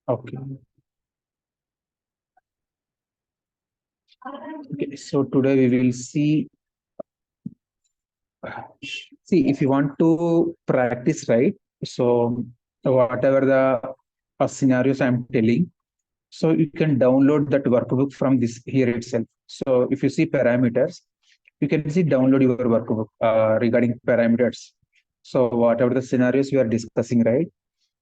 Okay. Okay. So today we will see if you want to practice, right? So whatever the scenarios I'm telling, so you can download that workbook from this here itself. So if you see parameters, you can see download your workbook regarding parameters. So whatever the scenarios we are discussing, right?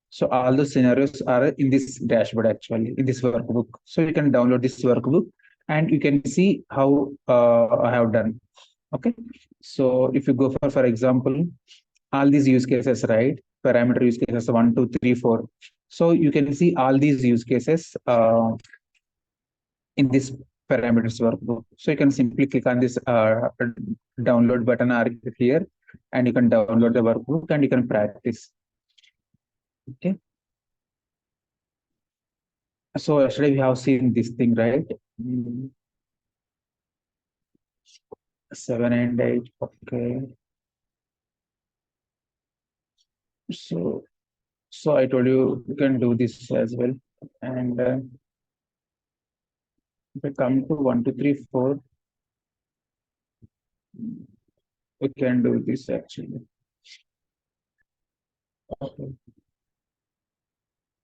So all the scenarios are in this dashboard actually, in this workbook. So you can download this workbook and you can see how I have done. Okay. So if you go for example, all these use cases, right? Parameter use cases 1, 2, 3, 4. So you can see all these use cases in this parameters workbook. So you can simply click on this download button here, and you can download the workbook and you can practice. Okay. So yesterday we have seen this thing, right? 7 and 8. Okay. So I told you can do this as well. And if I come to 1, 2, 3, 4, we can do this actually. Okay.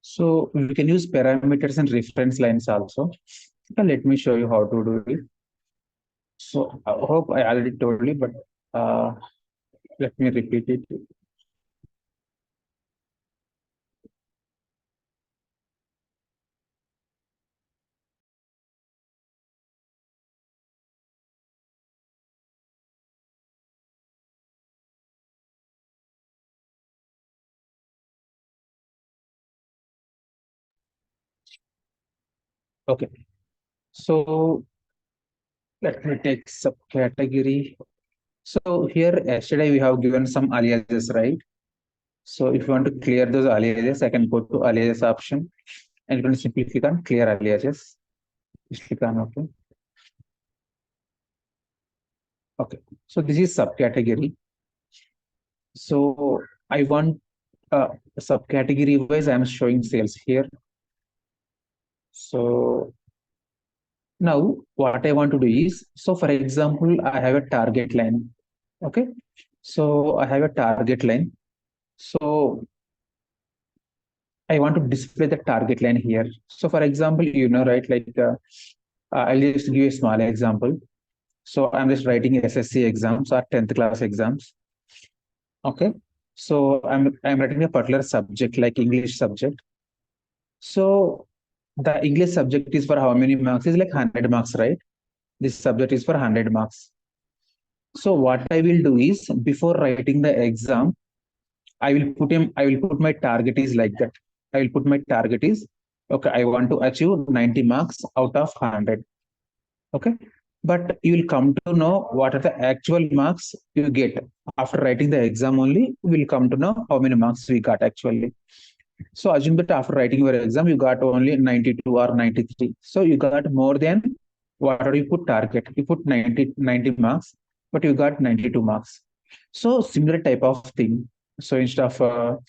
So we can use parameters and reference lines also. Let me show you how to do it. So I hope I already told you, but uh, let me repeat it. Okay. So let me take subcategory. So here yesterday we have given some aliases, right? So if you want to clear those aliases, I can go to aliases option and you can simply click on clear aliases. Just click on OK. Okay. So this is subcategory. So I want subcategory wise, I'm showing sales here. So now what I want to do is, so for example, I have a target line. Okay. So I have a target line. So I want to display the target line here. So for example, right, like I'll just give you a small example. So I'm just writing SSC exams or 10th class exams. Okay. So I'm writing a particular subject like English subject. So the English subject is for how many marks? Is like 100 marks, right? This subject is for 100 marks. So what I will do is before writing the exam, I will put my target is like that. I will put my target is okay, I want to achieve 90 marks out of 100. Okay. But you will come to know what are the actual marks you get after writing the exam only. We will come to know how many marks we got actually. So assume that after writing your exam, you got only 92 or 93. So you got more than what are you put target. You put 90 marks, but you got 92 marks. So similar type of thing. So instead of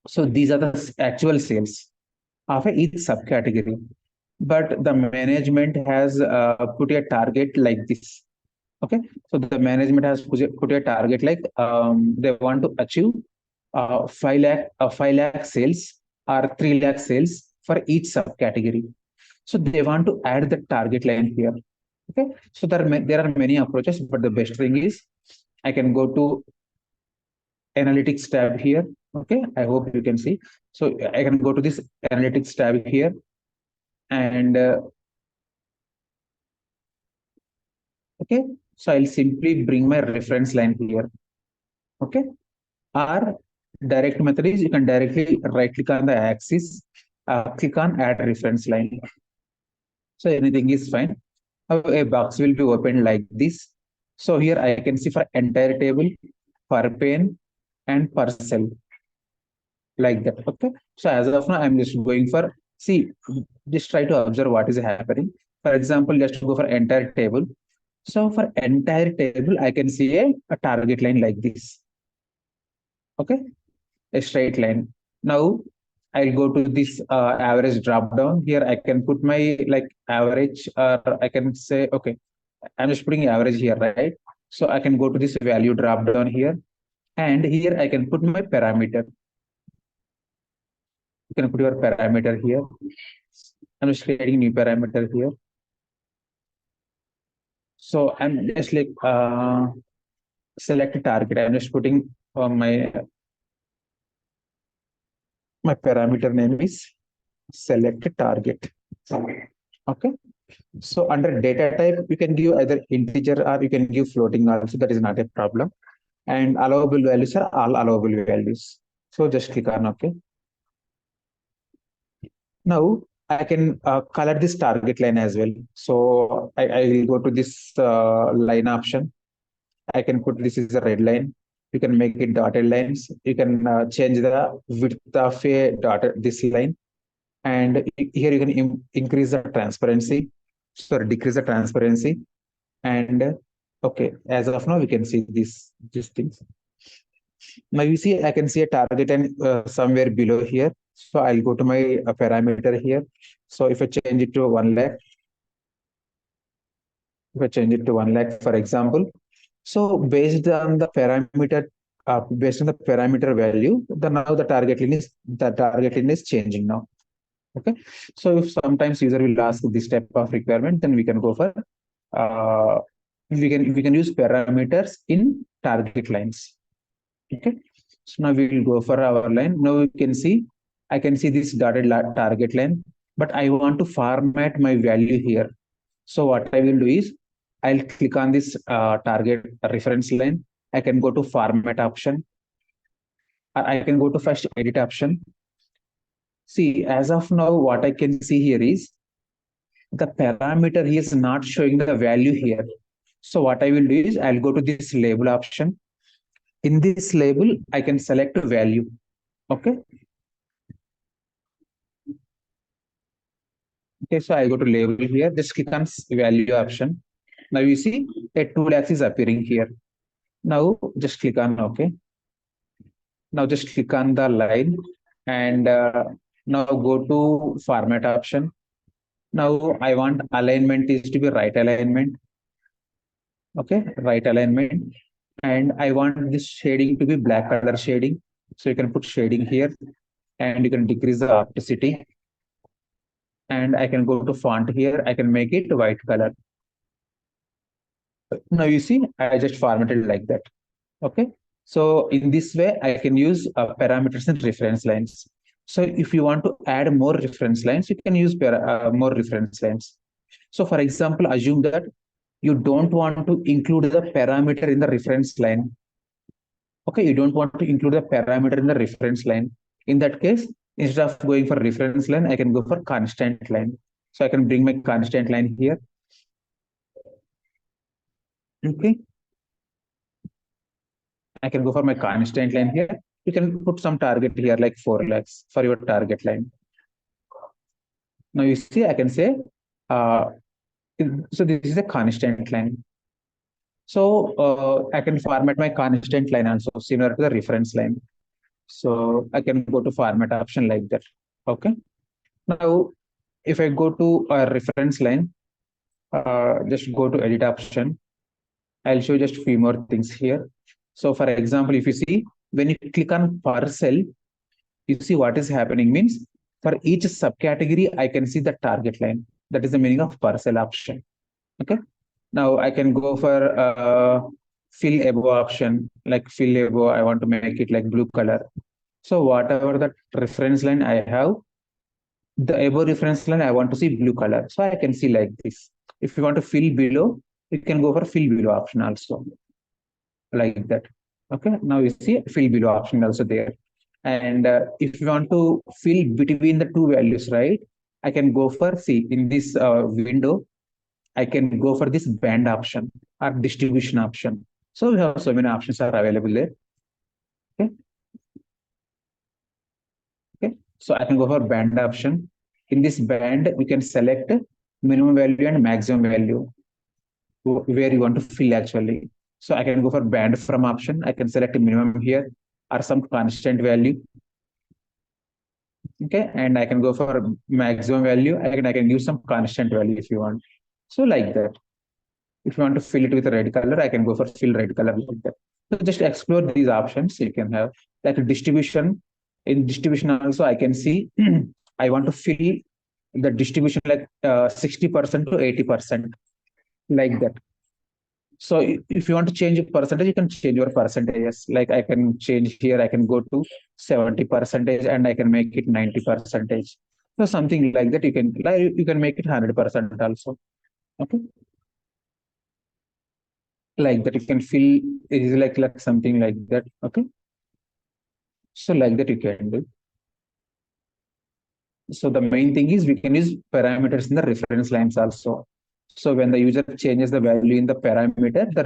so these are the actual sales of each subcategory. But the management has put a target like this. Okay, so the management has put a target like they want to achieve 5 lakh sales or 3 lakh sales for each subcategory. So they want to add the target line here. Okay, so there are many approaches, but the best thing is I can go to analytics tab here. Okay, I hope you can see. So I can go to this analytics tab here and okay, so I'll simply bring my reference line here. Okay, or direct method is you can directly right click on the axis, click on add reference line. So anything is fine. A box will be opened like this. So here I can see for entire table, per pane, and per cell, like that. Okay. So as of now, I'm just going for see, just try to observe what is happening. For example, just go for entire table. So for entire table, I can see a target line like this. Okay, a straight line. Now I'll go to this average drop down. Here I can put my like average, or I can say, okay, I'm just putting average here, right? So I can go to this value drop down here, and here I can put my parameter. You can put your parameter here. I'm just creating new parameter here. So I'm just like select target. I'm just putting my parameter name is select target. Okay. So under data type, you can give either integer or you can give floating also. That is not a problem. And allowable values are all allowable values. So just click on OK. Now I can color this target line as well. So I will go to this line option. I can put this is a red line. You can make it dotted lines. You can change the width of a dotted this line. And here you can increase the transparency. Sorry, decrease the transparency. And okay, as of now, we can see these things. Now you see, I can see a target and somewhere below here. So I'll go to my parameter here. So if I change it to 1 lakh, if I change it to 1 lakh, for example, so based on the parameter value, now the target line is changing now. Okay, so if sometimes user will ask this type of requirement, then we can go for uh, we can use parameters in target lines. Okay, so now we will go for our line. Now you can see, I can see this dotted target line, but I want to format my value here. So what I will do is, I'll click on this target reference line. I can go to format option. I can go to first edit option. See, as of now, what I can see here is the parameter is not showing the value here. So what I will do is, I'll go to this label option. In this label, I can select a value. Okay. Okay, so I go to label here, just click on value option. Now you see a 2 lakhs is appearing here. Now just click on OK. Now just click on the line and now go to format option. Now I want alignment is to be right alignment. Okay, right alignment. And I want this shading to be black color shading. So you can put shading here and you can decrease the opacity. And I can go to font here. I can make it white color. Now you see, I just formatted like that. Okay. So in this way, I can use parameters and reference lines. So if you want to add more reference lines, you can use more reference lines. So for example, assume that you don't want to include the parameter in the reference line. Okay, you don't want to include the parameter in the reference line. In that case, instead of going for reference line, I can go for constant line. So I can bring my constant line here. Okay. I can go for my constant line here. You can put some target here like 4 lakhs for your target line. Now you see, I can say, uh, so this is a constant line. So I can format my constant line also similar to the reference line. So I can go to format option like that. Okay. Now, if I go to a reference line, just go to edit option. I'll show just a few more things here. So for example, if you see, when you click on parcel, you see what is happening means for each subcategory, I can see the target line. That is the meaning of parcel option. Okay. Now I can go for fill above option, like fill above. I want to make it like blue color. So whatever the reference line I have, the above reference line, I want to see blue color. So I can see like this. If you want to fill below, you can go for fill below option also, like that. Okay. Now you see fill below option also there. And if you want to fill between the two values, right? I can go for, see, in this window, I can go for this band option or distribution option. So we have so many options are available there. Okay. Okay. So I can go for band option. In this band, we can select minimum value and maximum value where you want to fill actually. So I can go for band from option. I can select a minimum here or some constant value. Okay, and I can go for maximum value. I can use some constant value if you want. So like that. If you want to fill it with a red color, I can go for fill red color like that. So just explore these options. You can have like a distribution. In distribution also, I can see I want to fill the distribution like 60% to 80%, like that. So if you want to change a percentage, you can change your percentages. Like I can change here, I can go to 70 percentage and I can make it 90 percentage. So something like that, you can make it 100% also. Okay. Like that, you can fill it is like something like that. Okay. So like that you can do. So the main thing is we can use parameters in the reference lines also. So when the user changes the value in the parameter, the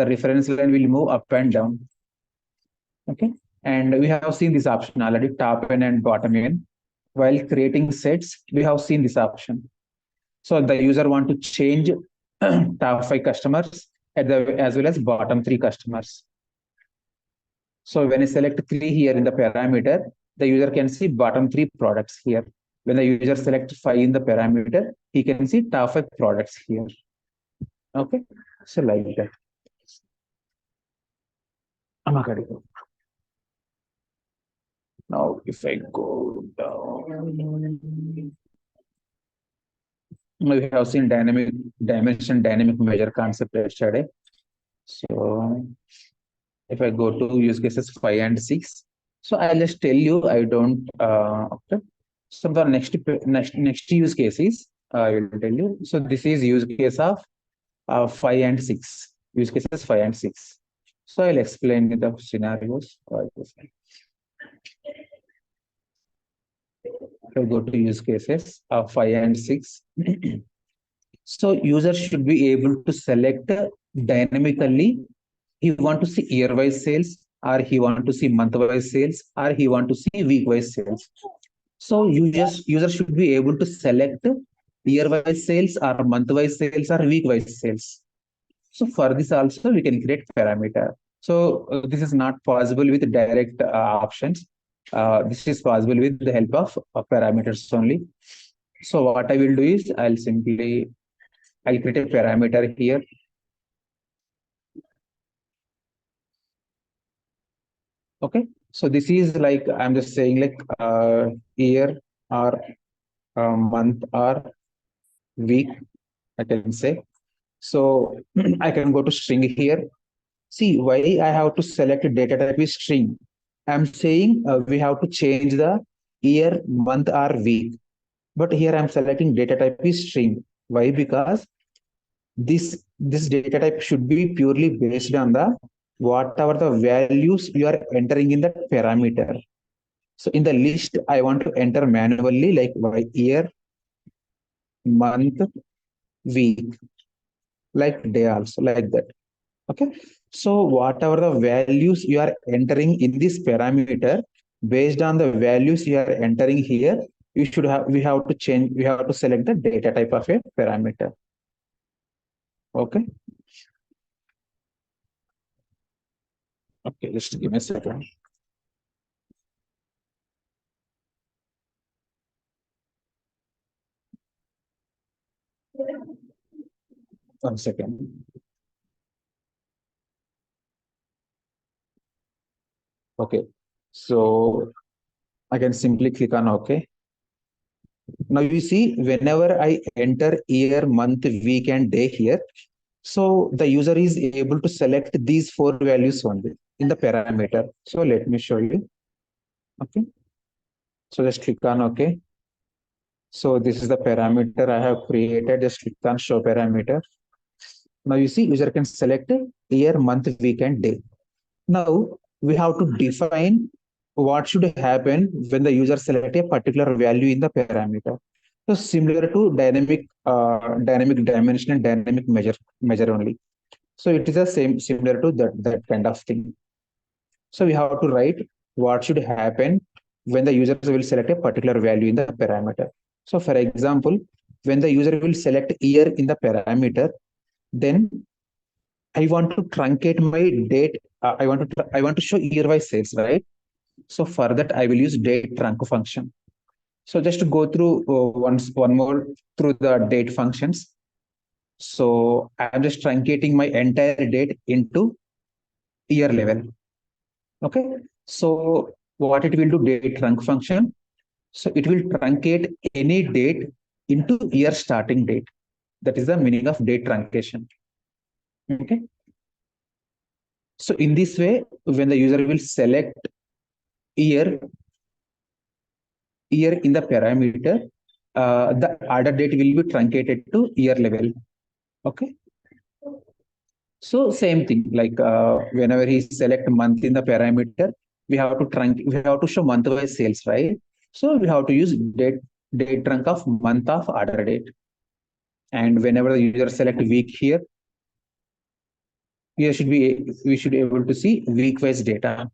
reference line will move up and down. Okay. And we have seen this option already, top n and bottom n. While creating sets, we have seen this option. So the user want to change top 5 customers as well as bottom 3 customers. So when I select 3 here in the parameter, the user can see bottom 3 products here. When the user selects 5 in the parameter, he can see top 5 products here. Okay. So like that. Now if I go down, we have seen dynamic dimension, dynamic measure concept yesterday. So if I go to use cases 5 and 6, so I'll just tell you I don't okay. So the next use cases I will tell you. So this is use case of 5 and 6. Use cases 5 and 6. So I'll explain the scenarios. I'll go to use cases of 5 and 6. So user should be able to select dynamically. He want to see year-wise sales, or he want to see month-wise sales, or he want to see week-wise sales. So user should be able to select year-wise sales, or month-wise sales, or week-wise sales. So for this also we can create parameter. So this is not possible with direct options. This is possible with the help of parameters only. So what I will do is I'll create a parameter here. Okay. So this is like I'm just saying like year or month or week, I can say. So I can go to string here. See why I have to select data type is string. I'm saying we have to change the year, month, or week. But here I'm selecting data type is string. Why? Because this data type should be purely based on the whatever the values you are entering in the parameter. So in the list, I want to enter manually like by year, month, week, like day also, like that. Okay. So whatever the values you are entering in this parameter, based on the values you are entering here, we have to change, we have to select the data type of a parameter. Okay. Okay, just give me a second. One second. Okay. So I can simply click on OK. Now you see, whenever I enter year, month, week, and day here, so the user is able to select these 4 values only in the parameter. So let me show you. Okay. So just click on OK. So this is the parameter I have created. Just click on show parameter. Now you see user can select year, month, week, and day. Now we have to define what should happen when the user select a particular value in the parameter. So similar to dynamic dimension and dynamic measure only. So it is the same similar to that kind of thing. So we have to write what should happen when the user will select a particular value in the parameter. So for example, when the user will select year in the parameter, then I want to truncate my date. I want to show year-wise sales, right? So for that, I will use date trunc function. So just to go through one more through the date functions. So I'm just truncating my entire date into year level. Okay. So what it will do, date trunc function. So it will truncate any date into year starting date. That is the meaning of date truncation. Okay. So in this way, when the user will select year in the parameter, the order date will be truncated to year level. Okay. So same thing, like whenever he select month in the parameter, we have to show month wise sales, right? So we have to use date trunc of month of order date. And whenever the user select week here, we should be able to see week wise data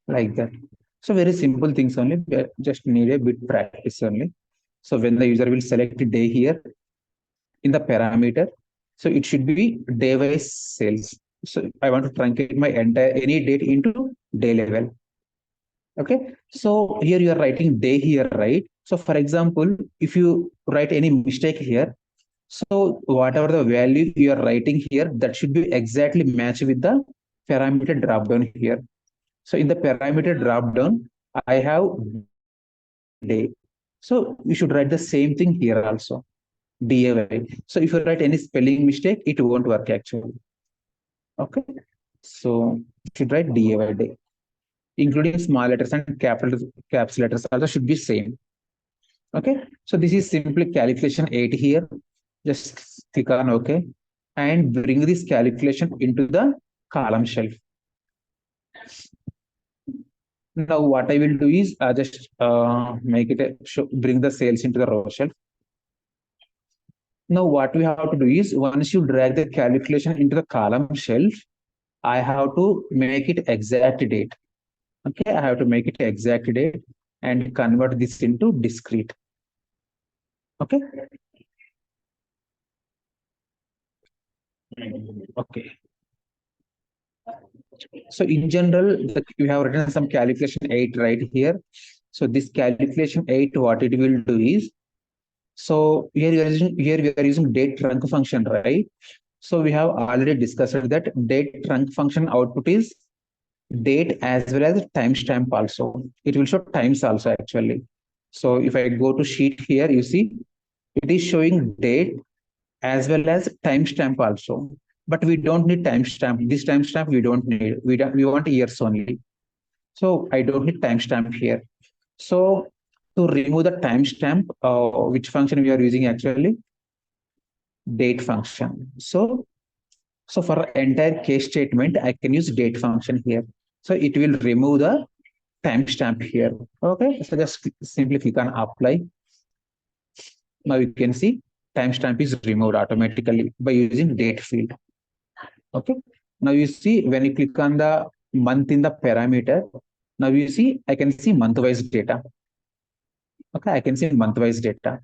like that. So very simple things only, just need a bit practice only. So when the user will select day here in the parameter, so it should be day wise sales. So I want to truncate my entire any date into day level. Okay. So here you are writing day here, right? So for example, if you write any mistake here, so whatever the value you are writing here, that should be exactly matched with the parameter drop down here. So in the parameter drop down, I have day. So you should write the same thing here also, DAY. So if you write any spelling mistake, it won't work actually. Okay. So you should write DAY day, including small letters and caps letters also should be same. Okay. So this is simply calculation 8 here. Just click on OK and bring this calculation into the column shelf. Now what I will do is just make it bring the sales into the row shelf. Now what we have to do is once you drag the calculation into the column shelf, I have to make it exact date. Okay, I have to make it exact date and convert this into discrete. Okay. Okay. So in general, you have written some calculation 8 right here. So this calculation 8, what it will do is, so here we are using date trunc function, right? So we have already discussed that date trunc function output is date as well as timestamp also. It will show times also actually. So if I go to sheet here, you see it is showing date as well as timestamp also. But we don't need timestamp. This timestamp we don't need. We want years only. So I don't need timestamp here. So to remove the timestamp, which function we are using actually? Date function. So for entire case statement, I can use date function here. So it will remove the timestamp here. Okay, so just simply click on apply. Now you can see timestamp is removed automatically by using date field. Okay. Now you see when you click on the month in the parameter, now you see I can see month-wise data. Okay, I can see month-wise data.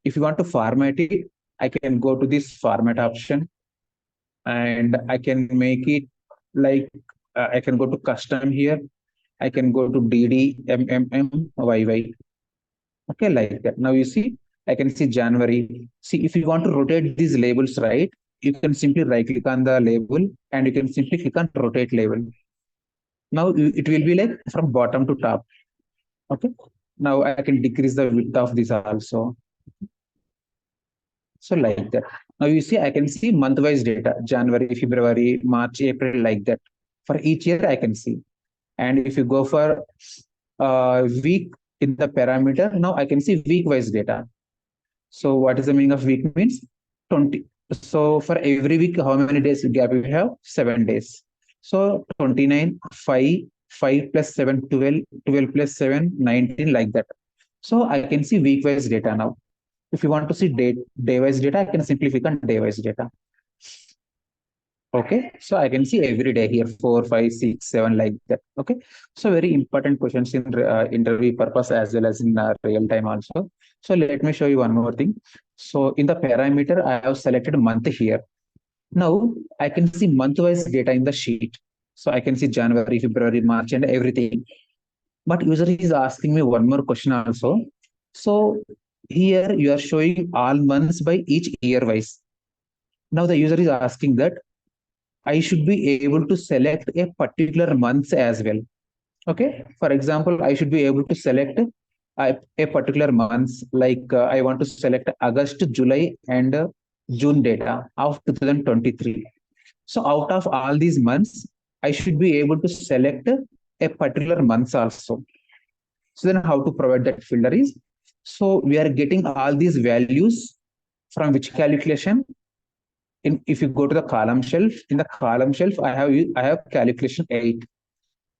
If you want to format it, I can go to this format option and I can make it like I can go to custom here. I can go to DDMMMYY. Okay, like that. Now you see, I can see January. See, if you want to rotate these labels, right, you can simply right click on the label and you can simply click on rotate label. Now it will be like from bottom to top. Okay. Now I can decrease the width of this also. So like that. Now you see, I can see month-wise data, January, February, March, April, like that. For each year, I can see. And if you go for week in the parameter, now I can see week-wise data. So what is the meaning of week means? 20. So for every week, how many days gap we have? 7 days. So 29, 5, 5 plus 7, 12, 12 plus 7, 19, like that. So I can see week-wise data now. If you want to see day-wise data, I can simply click on day-wise data. Okay, so I can see every day here 4, 5, 6, 7, like that. Okay, so very important questions in interview purpose as well as in real time also. So let me show you one more thing. So in the parameter, I have selected month here. Now I can see month-wise data in the sheet. So I can see January, February, March, and everything. But user is asking me one more question also. So here you are showing all months by each year wise. Now the user is asking that I should be able to select a particular month as well. Okay. For example, I should be able to select a particular month, like I want to select August, July, and June data of 2023. So out of all these months, I should be able to select a particular month also. So then how to provide that filter is, so we are getting all these values from which calculation? If you go to the column shelf, in the column shelf, I have calculation 8.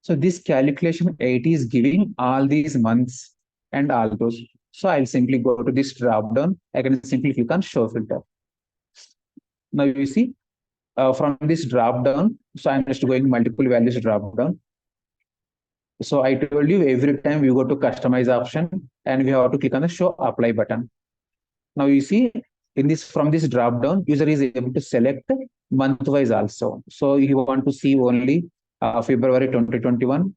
So this calculation 8 is giving all these months and all those. So I'll simply go to this drop down. I can simply click on show filter. Now you see from this drop down, so I'm just going multiple values drop down. So I told you every time we go to customize option and we have to click on the show apply button. Now you see in this, from this drop down, user is able to select month wise also. So you want to see only February 2021,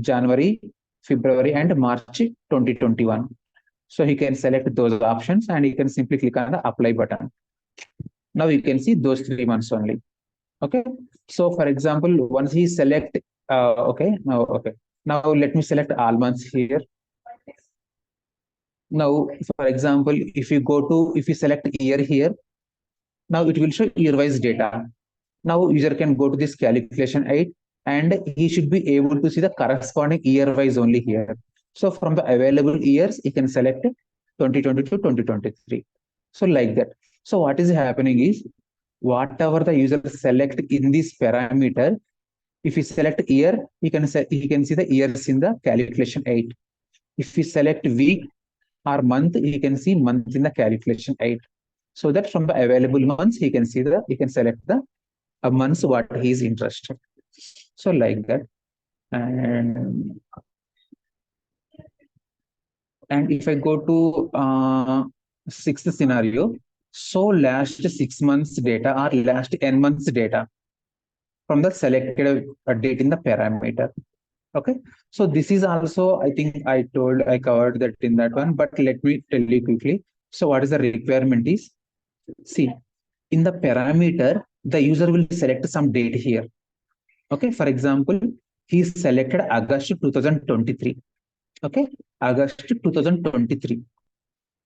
January, February, and March 2021. So he can select those options and he can simply click on the apply button. Now you can see those 3 months only. Okay. So for example, once he select, okay. Now let me select all months here. Now, for example, if you select year here, now it will show year-wise data. Now user can go to this calculation 8 and he should be able to see the corresponding year-wise only here. So from the available years, he can select 2020 to 2023. So like that. So what is happening is, whatever the user select in this parameter, if he select year, he can see the years in the calculation 8. If we select week or month, he can see month in the calculation 8. So that from the available months, he can select the months what he is interested. So like that. And if I go to sixth scenario, so last 6 months data or last n months data from the selected date in the parameter. Okay. So this is also, I think I covered that in that one, but let me tell you quickly. So what is the requirement is, see, in the parameter, the user will select some date here. Okay. For example, he selected August 2023. Okay. August 2023.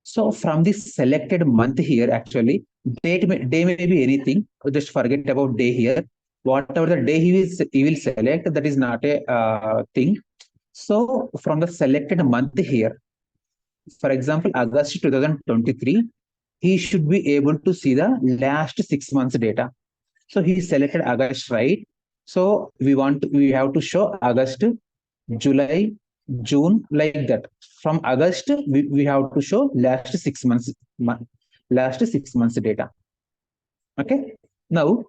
So from this selected month here, actually, day may be anything. Just forget about day here. Whatever the day he will select, that is not a thing. So from the selected month here, for example, August 2023, he should be able to see the last 6 months data. So he selected August, right? So we have to show August, July, June, like that. From August, we have to show last 6 months data. Okay. Now,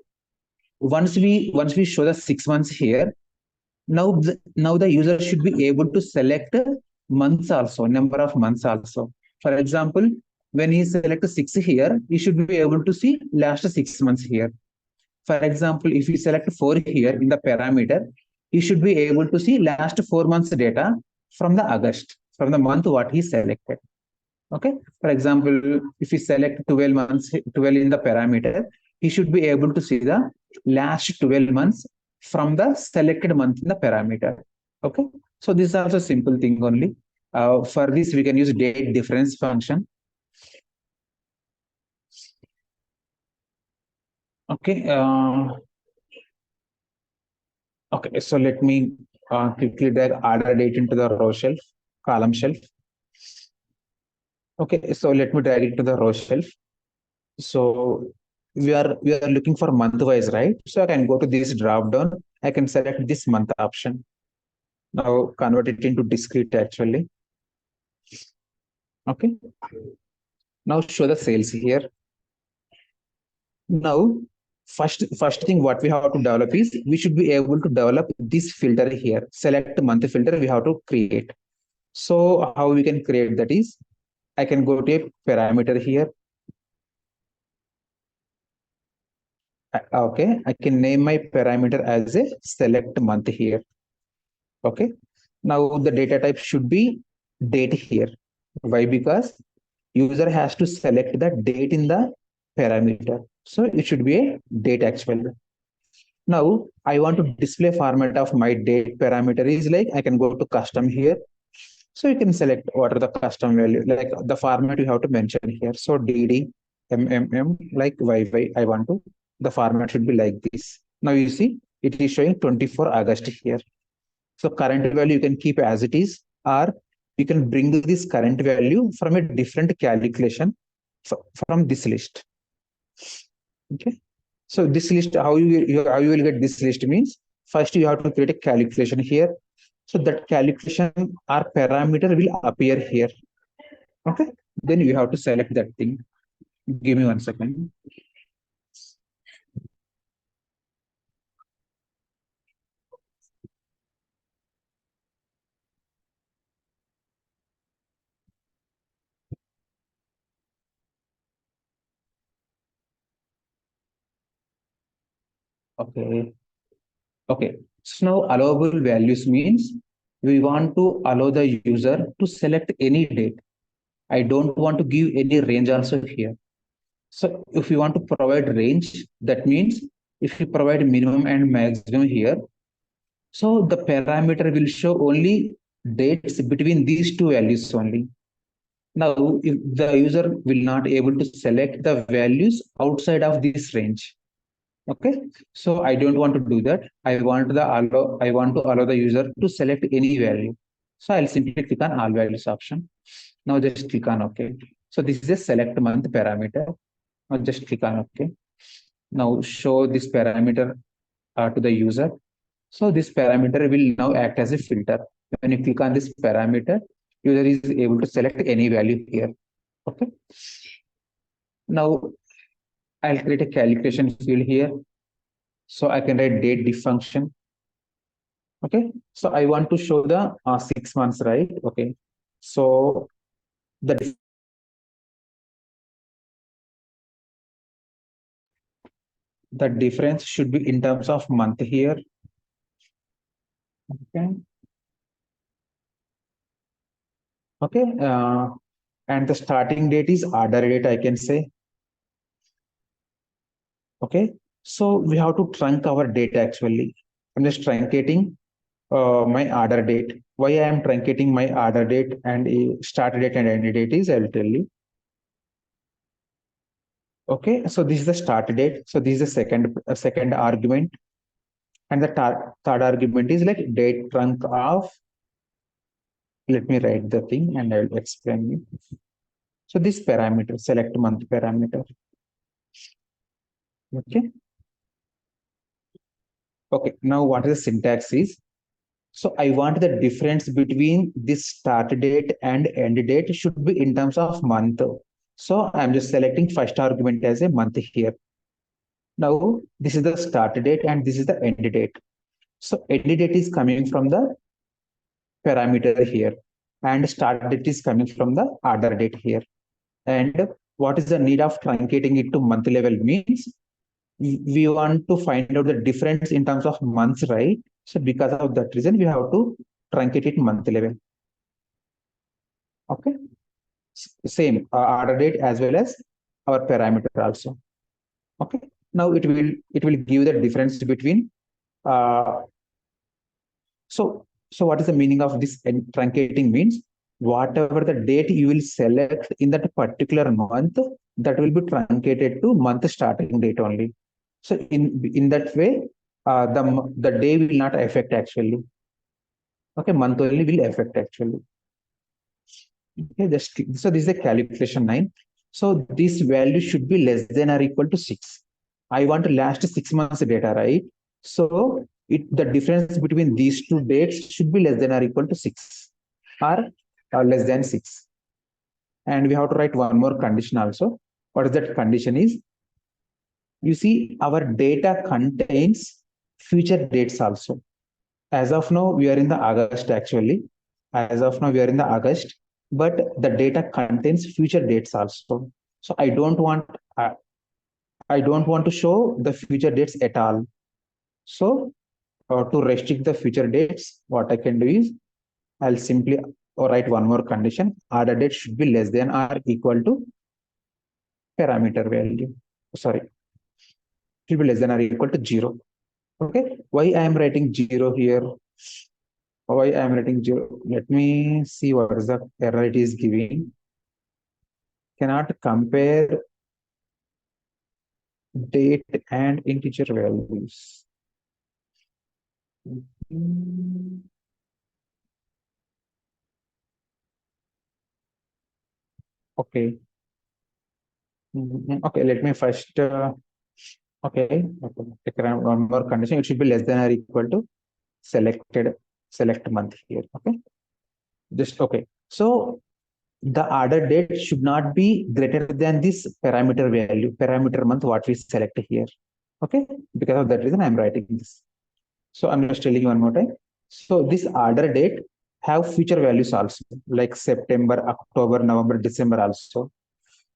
once we show the 6 months here, now the user should be able to select months also, number of months also. For example, when he selects 6 here, he should be able to see last 6 months here. For example, if you select 4 here in the parameter, you should be able to see last 4 months data from the August, from the month what he selected. Okay. For example, if you select 12 months, 12 in the parameter, he should be able to see the last 12 months from the selected month in the parameter. Okay. So this is also a simple thing only. For this, we can use date difference function. Okay. Okay, so let me quickly drag order date into the row shelf, column shelf. Okay, so let me drag it to the row shelf. So we are looking for month wise, right? So I can go to this drop down. I can select this month option. Now convert it into discrete actually. Okay. Now show the sales here. Now first thing what we have to develop is, we should be able to develop this filter here. Select month filter we have to create. So how we can create that is, I can go to a parameter here. Okay, I can name my parameter as a select month here. Okay, Now the data type should be date here. Why? Because user has to select the date in the parameter. So it should be a date actually. Now I want to display format of my date parameter is like I can go to custom here. So you can select what are the custom value, like the format you have to mention here. So DD, MMM, like YY, I want to, the format should be like this. Now you see, it is showing 24 August here. So current value you can keep as it is, or you can bring this current value from a different calculation from this list. Okay. So this list, how you will get this list means first you have to create a calculation here. So that calculation or parameter will appear here. Okay. Then you have to select that thing. Give me 1 second. Okay. Okay. So now allowable values means we want to allow the user to select any date. I don't want to give any range also here. So if you want to provide range, that means if you provide minimum and maximum here, so the parameter will show only dates between these two values only. Now, if the user will not able to select the values outside of this range. Okay, so I don't want to do that. I want to allow the user to select any value. So I'll simply click on all values option. Now just click on OK. So this is a select month parameter. Now just click on OK. Now show this parameter to the user. So this parameter will now act as a filter. When you click on this parameter, user is able to select any value here. Okay. Now I'll create a calculation field here. So I can write date diff function. Okay. So I want to show the 6 months, right? Okay. So the difference should be in terms of month here. Okay. Okay. And the starting date is order date, I can say. Okay. So we have to trunk our date actually. I'm just truncating my order date. Why I am truncating my order date and start date and end date is I'll tell you. Okay. So this is the start date. So this is the second argument. And the third argument is like date trunk of, let me write the thing and I'll explain you. So this parameter, select month parameter. Okay. Okay. Now what is the syntax is? So I want the difference between this start date and end date should be in terms of month. So I'm just selecting first argument as a month here. Now this is the start date and this is the end date. So end date is coming from the parameter here and start date is coming from the order date here. And what is the need of truncating it to month level means we want to find out the difference in terms of months, right? So because of that reason, we have to truncate it month level. Okay. Same order date as well as our parameter also. Okay. Now it will give the difference between uh, so what is the meaning of this truncating means whatever the date you will select in that particular month that will be truncated to month starting date only. So in that way the day will not affect actually. Okay, month only will affect actually. Okay, so this is the calculation 9. So this value should be less than or equal to 6. I want last 6 months data, right? So the difference between these two dates should be less than or equal to 6 or less than 6. And we have to write one more condition also. What is that condition is? You see, our data contains future dates also. As of now, we are in the August actually. As of now, we are in the August, but the data contains future dates also. So I don't want to show the future dates at all. So to restrict the future dates, what I can do is I'll simply write one more condition. Order date should be less than or equal to parameter value. Sorry, should be less than or equal to 0. Okay. Why I am writing 0 here? Why I am writing 0? Let me see what is the error it is giving. Cannot compare date and integer values. Okay. Okay, let me first. Okay. One more condition. It should be less than or equal to select month here. Okay. Just okay. So the order date should not be greater than this parameter month what we select here. Okay. Because of that reason, I'm writing this. So I'm just telling you one more time. So this order date have future values also, like September, October, November, December also.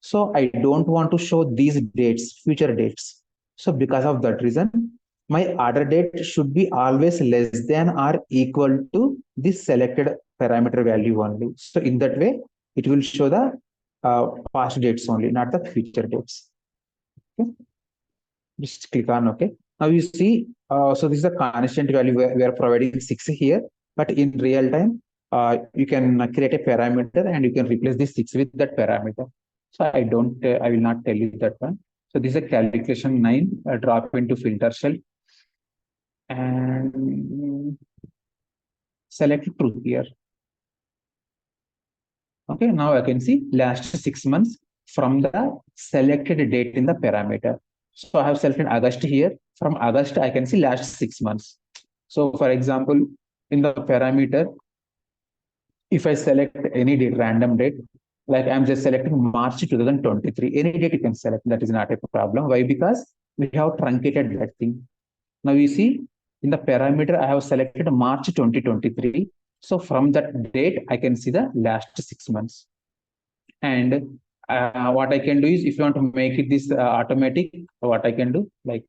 So I don't want to show these dates, future dates. So because of that reason, my order date should be always less than or equal to this selected parameter value only. So in that way, it will show the past dates only, not the future dates. Okay. Just click on OK. Now you see, so this is a constant value we are providing 6 here, but in real time, you can create a parameter and you can replace this 6 with that parameter. So I will not tell you that one. So this is a calculation 9, drop into filter shell and select true here. Okay, now I can see last 6 months from the selected date in the parameter. So I have selected August here. From August, I can see last 6 months. So for example, in the parameter, if I select any date, random date, like I'm just selecting March 2023, any date you can select, that is not a problem. Why? Because we have truncated that thing. Now you see in the parameter, I have selected March 2023. So from that date, I can see the last 6 months. And what I can do is, if you want to make it this automatic, what I can do, like,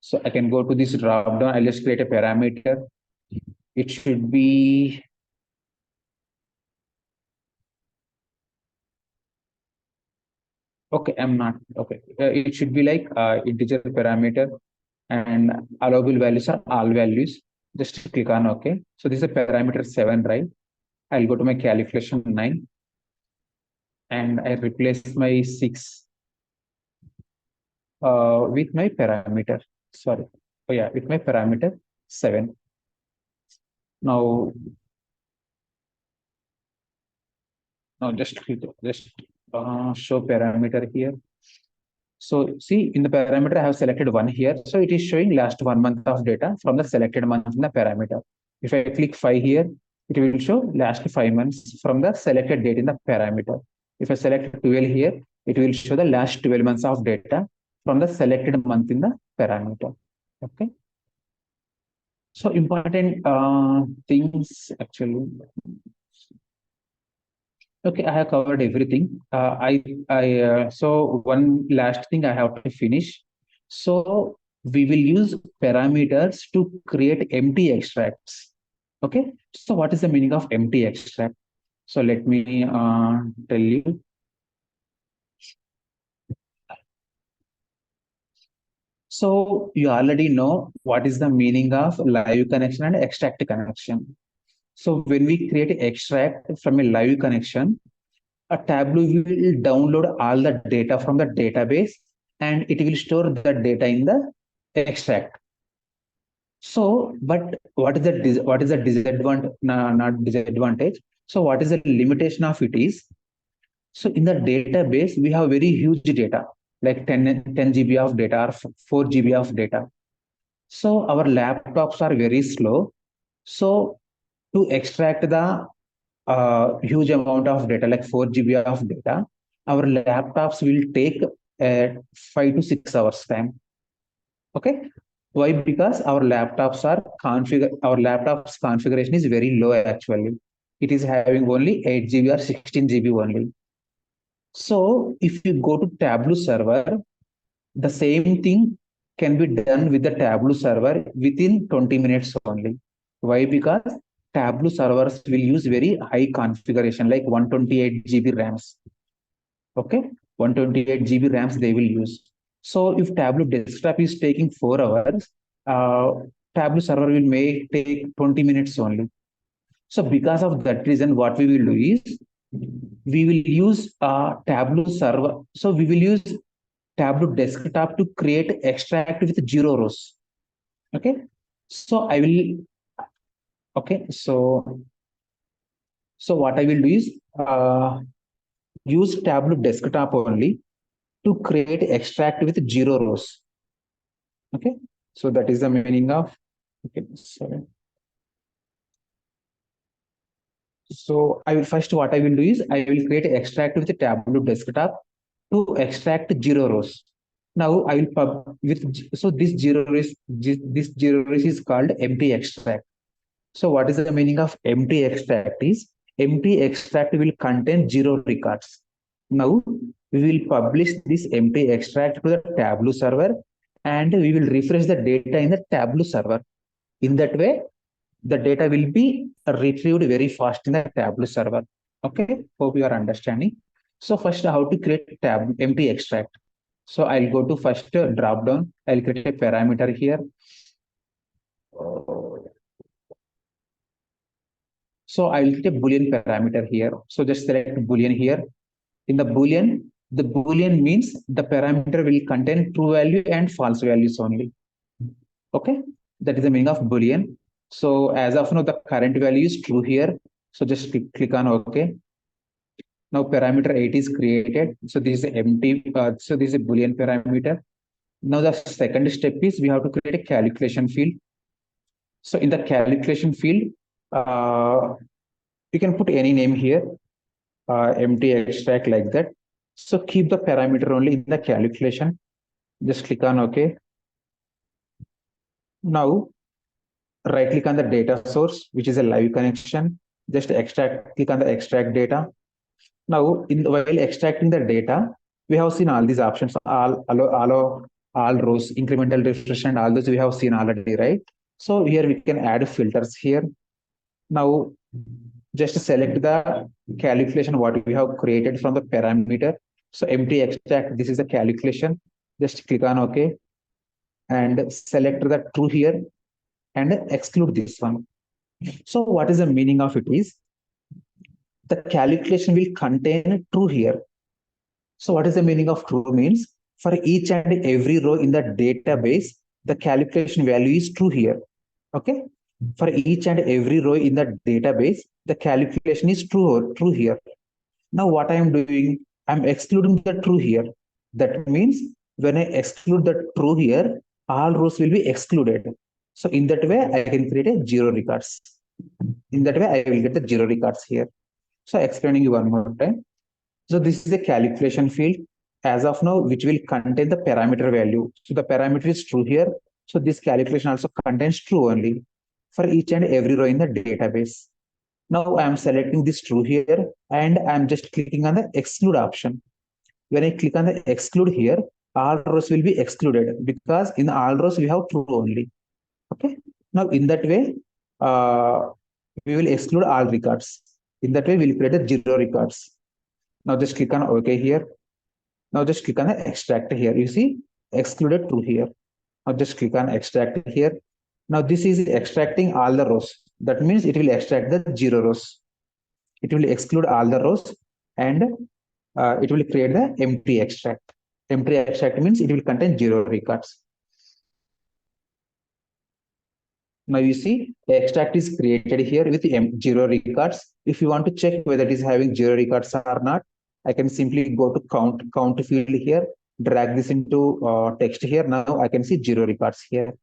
so I can go to this drop down. I'll just create a parameter. It should be okay. I'm not okay. It should be like integer parameter and allowable values are all values. Just click on OK. So this is a parameter 7, right? I'll go to my calculation 9 and I replace my 6 with my parameter. Sorry. Oh yeah, with my parameter 7. Now, just show parameter here. So see in the parameter, I have selected 1 here. So it is showing last 1 month of data from the selected month in the parameter. If I click 5 here, it will show last 5 months from the selected date in the parameter. If I select 12 here, it will show the last 12 months of data from the selected month in the parameter. Okay. So important things actually. Okay, I have covered everything. So one last thing I have to finish. So we will use parameters to create empty extracts. Okay. So what is the meaning of empty extract? So let me tell you. So you already know what is the meaning of live connection and extract connection. So when we create an extract from a live connection, a Tableau will download all the data from the database and it will store the data in the extract. So, but what is the disadvantage? Not disadvantage. So, what is the limitation of it is? So, in the database, we have very huge data, like 10 GB of data or 4 GB of data. So, our laptops are very slow. So, to extract the huge amount of data, like 4 GB of data, our laptops will take 5 to 6 hours time. Okay. Why? Because our laptop's configuration is very low actually. It is having only 8 GB or 16 GB only. So if you go to Tableau server, the same thing can be done with the Tableau server within 20 minutes only. Why? Because Tableau servers will use very high configuration, like 128 GB RAMs. Okay, 128 GB RAMs they will use. So if Tableau desktop is taking 4 hours, uh, Tableau server will take 20 minutes only. So because of that reason, what we will do is we will use Tableau server. So we will use Tableau desktop to create extract with 0 rows. Okay. So I will, okay. So what I will do is use Tableau desktop only to create extract with 0 rows. Okay. So that is the meaning of, okay. So I will first, what I will do is I will create extract with the Tableau desktop to extract 0 rows. Now I will with, so this 0 rows is called empty extract. So what is the meaning of empty extract is empty extract will contain 0 records. Now we will publish this empty extract to the Tableau server and we will refresh the data in the Tableau server. In that way, the data will be retrieved very fast in the Tableau server. Okay, hope you are understanding. So first, how to create tab empty extract. So I'll go to first drop down. I'll create a parameter here. So I'll create a Boolean parameter here. So just select Boolean here. In the Boolean means the parameter will contain true value and false values only. Okay, that is the meaning of Boolean. So as of now, the current value is true here. So just click on OK. Now parameter 8 is created. So this is empty. So this is a Boolean parameter. Now the second step is we have to create a calculation field. So in the calculation field, you can put any name here, empty extract like that. So keep the parameter only in the calculation. Just click on OK. Now right click on the data source, which is a live connection. Just extract, click on the extract data. Now, while extracting the data, we have seen all these options, all rows, incremental refresh, and all those we have seen already, right? So here we can add filters here. Now, just select the calculation what we have created from the parameter. So empty extract, this is the calculation. Just click on OK and select the true here and exclude this one. So what is the meaning of it is the calculation will contain true here. So what is the meaning of true means? For each and every row in the database, the calculation value is true here. Okay. For each and every row in the database, the calculation is true here. Now what I am doing, I'm excluding the true here. That means when I exclude the true here, all rows will be excluded. So in that way, I can create a 0 records. In that way, I will get the 0 records here. So explaining you one more time. So this is a calculation field as of now, which will contain the parameter value. So the parameter is true here. So this calculation also contains true only for each and every row in the database. Now I am selecting this true here and I'm just clicking on the exclude option. When I click on the exclude here, all rows will be excluded because in all rows we have true only. Okay. Now in that way, we will exclude all records. In that way, we'll create a 0 records. Now just click on OK here. Now just click on the extract here. You see excluded true here. Now just click on extract here. Now this is extracting all the rows. That means it will extract the 0 rows. It will exclude all the rows and it will create the empty extract. Empty extract means it will contain 0 records. Now you see the extract is created here with 0 records. If you want to check whether it is having 0 records or not, I can simply go to count field here, drag this into text here. Now I can see 0 records here.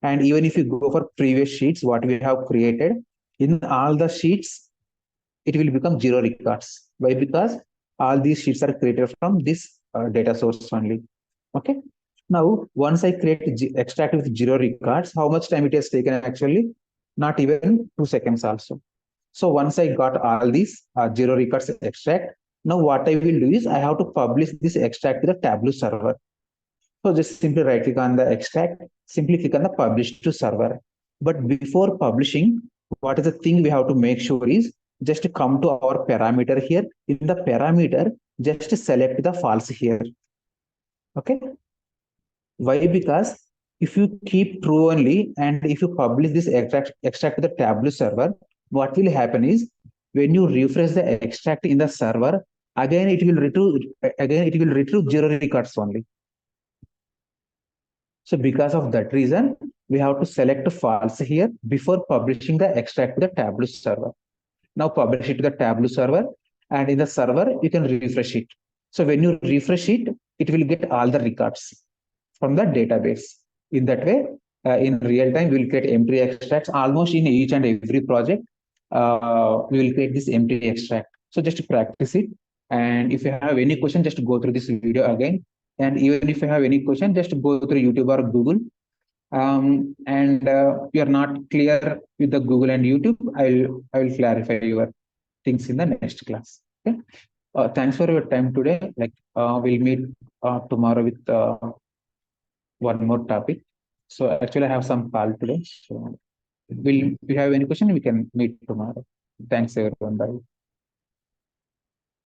And even if you go for previous sheets, what we have created in all the sheets, it will become 0 records. Why? Because all these sheets are created from this data source only. Okay. Now, once I create extract with 0 records, how much time it has taken actually? Not even 2 seconds also. So once I got all these 0 records extract, now what I will do is I have to publish this extract to the Tableau server. So just simply right click on the extract, simply click on the publish to server. But before publishing, what is the thing we have to make sure is just come to our parameter here. In the parameter, just select the false here. Okay. Why? Because if you keep true only and if you publish this extract to the Tableau server, what will happen is when you refresh the extract in the server, again it will retrieve zero records only. So because of that reason, we have to select false here before publishing the extract to the Tableau server. Now publish it to the Tableau server, and in the server, you can refresh it. So when you refresh it, it will get all the records from the database. In that way, in real time, we will create empty extracts almost in each and every project. We will create this empty extract. So just practice it. And if you have any question, just go through this video again. And even if you have any question, just go through YouTube or Google. And you are not clear with the Google and YouTube, I will clarify your things in the next class. Okay. Thanks for your time today. We'll meet tomorrow with one more topic. So actually, I have some call today. So if you have any question, we can meet tomorrow. Thanks everyone. Bye.